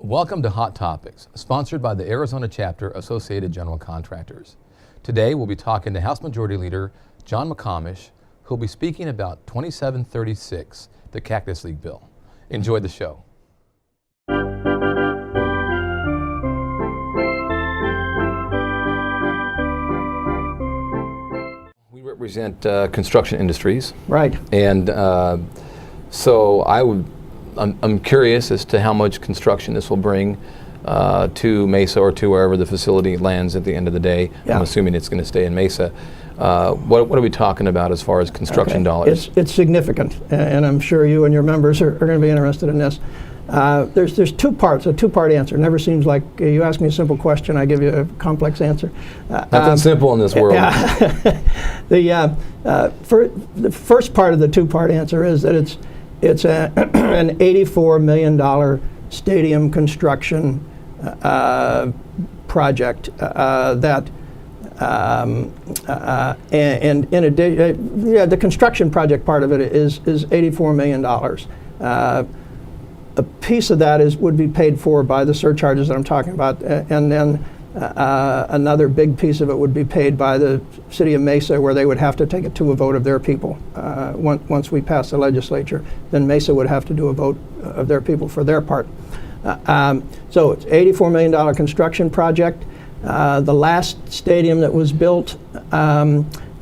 Welcome to Hot Topics, sponsored by the Arizona Chapter Associated General Contractors. Today we'll be talking to House Majority Leader John McComish, who'll be speaking about 2736, the Cactus League bill. Enjoy the show. We represent construction industries. Right. And so I'm curious as to how much construction this will bring to Mesa or to wherever the facility lands at the end of the day. Yeah. I'm assuming it's going to stay in Mesa. What are we talking about as far as construction dollars? It's significant, and I'm sure you and your members are going to be interested in this. There's two parts, a two-part answer. It never seems like you ask me a simple question, I give you a complex answer. Nothing simple in this world. The first part of the two-part answer is that it's an $84 million stadium construction project that, and in addition, the construction project part of it is $84 million. A piece of that would be paid for by the surcharges that I'm talking about, and then another big piece of it would be paid by the city of Mesa, where they would have to take it to a vote of their people. Once we pass the legislature, then Mesa would have to do a vote of their people for their part. So it's $84 million construction project. The last stadium that was built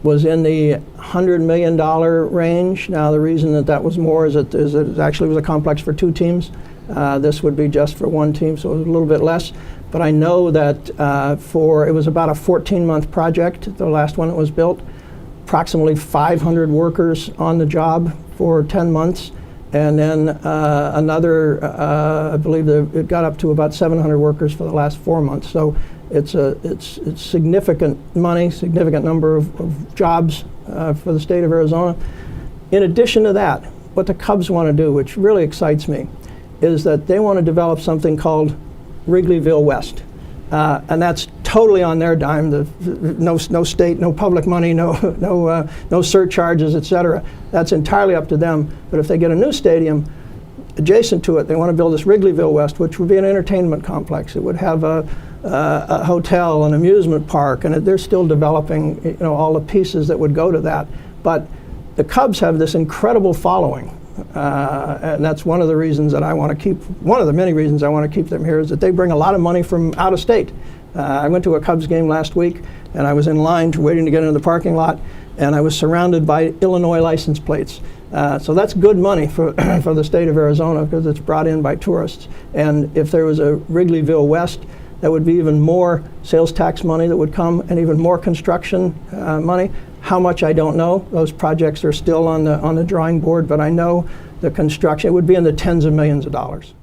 was in the $100 million range. Now the reason that was more is that it actually was a complex for two teams. This would be just for one team, so it was a little bit less. But I know that it was about a 14-month project, the last one that was built. Approximately 500 workers on the job for 10 months. And then another, I believe it got up to about 700 workers for the last 4 months. So it's significant money, significant number of jobs for the state of Arizona. In addition to that, what the Cubs want to do, which really excites me, is that they want to develop something called Wrigleyville West. And that's totally on their dime. No state, no public money, no surcharges, et cetera. That's entirely up to them. But if they get a new stadium adjacent to it, they want to build this Wrigleyville West, which would be an entertainment complex. It would have a hotel, an amusement park, and they're still developing, all the pieces that would go to that. But the Cubs have this incredible following. And that's one of the reasons that one of the many reasons I want to keep them here, is that they bring a lot of money from out of state. I went to a Cubs game last week, and I was in line waiting to get into the parking lot, and I was surrounded by Illinois license plates. So that's good money for the state of Arizona, because it's brought in by tourists. And if there was a Wrigleyville West, that would be even more sales tax money that would come, and even more construction money. How much, I don't know. Those projects are still on the drawing board, but I know the construction, it would be in the tens of millions of dollars.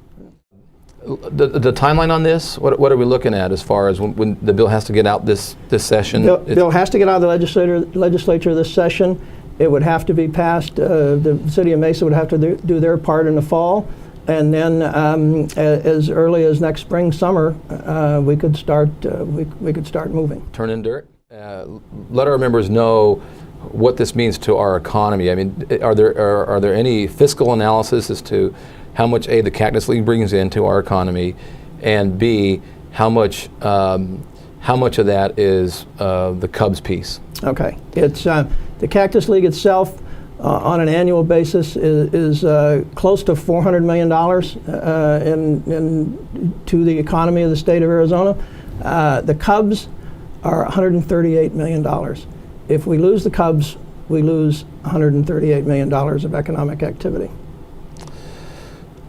The timeline on this, what are we looking at as far as when the bill has to get out this session? Bill has to get out of the legislature this session. It would have to be passed. The city of Mesa would have to do their part in the fall. And then as early as next spring, summer, we could start moving. Turn in dirt. Let our members know what this means to our economy. I mean, are there any fiscal analysis as to how much A, the Cactus League brings into our economy, and B, how much of that is the Cubs piece? Okay, it's the Cactus League itself. On an annual basis is close to $400 million to the economy of the state of Arizona. The Cubs are $138 million. If we lose the Cubs, we lose $138 million of economic activity.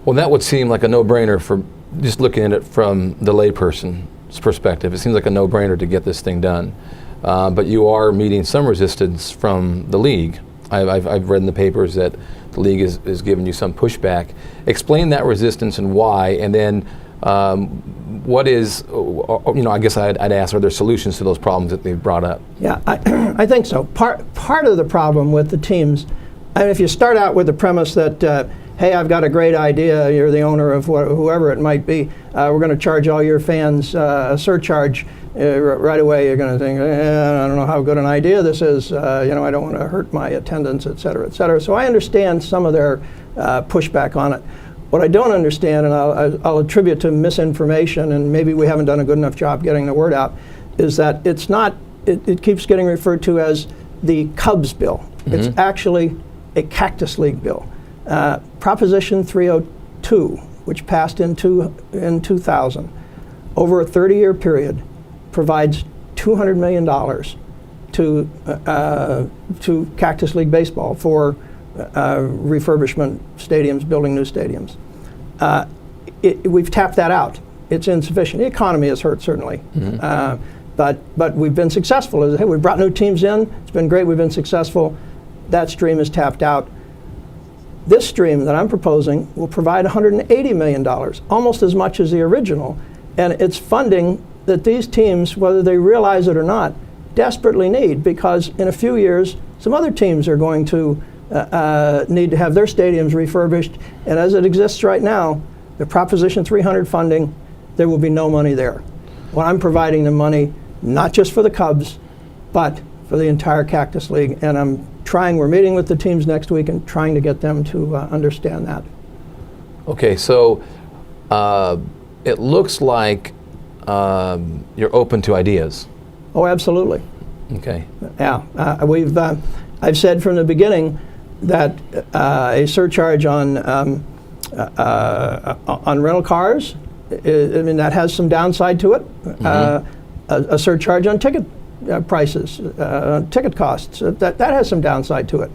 Well, that would seem like a no-brainer for just looking at it from the layperson's perspective. It seems like a no-brainer to get this thing done. But you are meeting some resistance from the league. I've read in the papers that the league is giving you some pushback. Explain that resistance and why, and then what is, I guess I'd ask, are there solutions to those problems that they've brought up? Yeah, I think so. Part of the problem with the teams, I mean, if you start out with the premise that, hey, I've got a great idea, you're the owner of whoever it might be, we're going to charge all your fans a surcharge, right away you're going to think, I don't know how good an idea this is, I don't want to hurt my attendance, et cetera, et cetera. So I understand some of their pushback on it. What I don't understand, and I'll attribute to misinformation, and maybe we haven't done a good enough job getting the word out, is that it's not, it keeps getting referred to as the Cubs bill. It's actually a Cactus League bill. Proposition 302, which passed in 2000, over a 30-year period, provides $200 million to Cactus League baseball for refurbishment stadiums, building new stadiums. We've tapped that out. It's insufficient. The economy is hurt, certainly. But we've been successful. Hey, we've brought new teams in. It's been great. We've been successful. That stream is tapped out. This stream that I'm proposing will provide $180 million, almost as much as the original. And it's funding that these teams, whether they realize it or not, desperately need, because in a few years, some other teams are going to need to have their stadiums refurbished. And as it exists right now, the Proposition 300 funding, there will be no money there. Well, I'm providing the money not just for the Cubs, but for the entire Cactus League. And we're meeting with the teams next week and trying to get them to understand that. Okay, so it looks like you're open to ideas. Oh, absolutely. Okay. Yeah, I've said from the beginning that a surcharge on rental cars, I mean, that has some downside to it. A surcharge on ticket prices, ticket costs, that has some downside to it.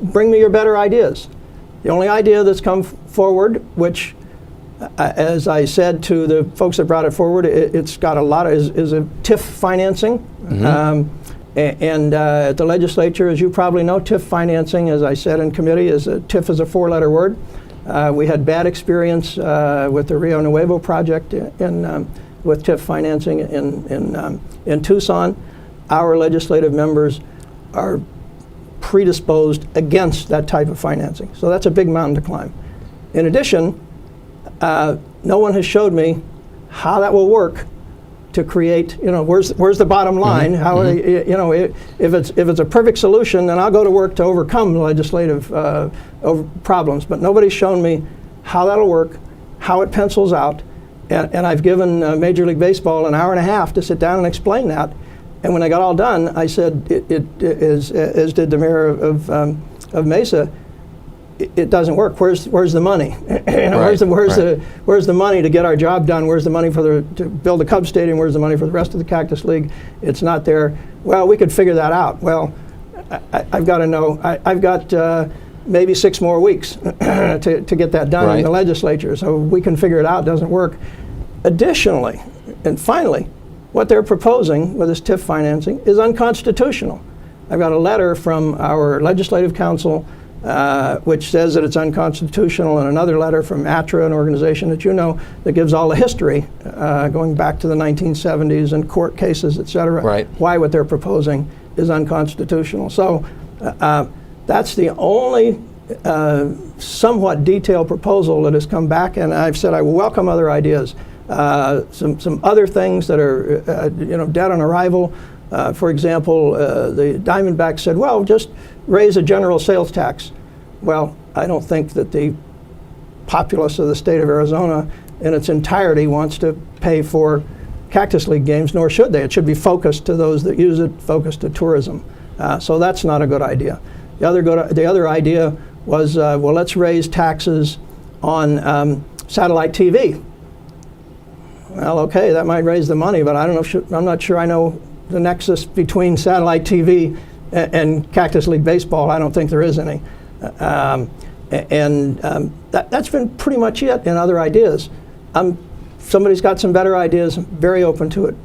Bring me your better ideas. The only idea that's come forward, which, as I said to the folks that brought it forward, it's got a lot of, is a TIF financing. And at the legislature, as you probably know, TIF financing, as I said in committee, TIF is a four-letter word. We had bad experience with the Rio Nuevo project with TIF financing in Tucson. Our legislative members are predisposed against that type of financing. So that's a big mountain to climb. In addition, no one has showed me how that will work to create, where's the bottom line? How if it's a perfect solution, then I'll go to work to overcome the legislative problems. But nobody's shown me how that'll work, how it pencils out, and I've given Major League Baseball an hour and a half to sit down and explain that. And when I got all done, I said, as did the mayor of Mesa, it doesn't work. Where's the money? Where's the money to get our job done? Where's the money to build the Cubs stadium? Where's the money for the rest of the Cactus League? It's not there. Well, we could figure that out. Well, I've got to know. I've got maybe 6 more weeks to get that done in the legislature. So we can figure it out. It doesn't work. Additionally, and finally, what they're proposing with this TIF financing is unconstitutional. I've got a letter from our legislative council which says that it's unconstitutional, and another letter from ATRA, an organization that you know, that gives all the history going back to the 1970s and court cases, et cetera, why what they're proposing is unconstitutional. So that's the only somewhat detailed proposal that has come back, and I've said I will welcome other ideas. Some other things that are dead on arrival. For example, the Diamondbacks said, well, just raise a general sales tax. Well, I don't think that the populace of the state of Arizona in its entirety wants to pay for Cactus League games, nor should they. It should be focused to those that use it, focused to tourism. So that's not a good idea. The other idea was, well, let's raise taxes on satellite TV. Well, okay, that might raise the money, but I'm not sure I know the nexus between satellite TV and Cactus League baseball. I don't think there is any. That's been pretty much it in other ideas. Somebody's got some better ideas, I'm very open to it.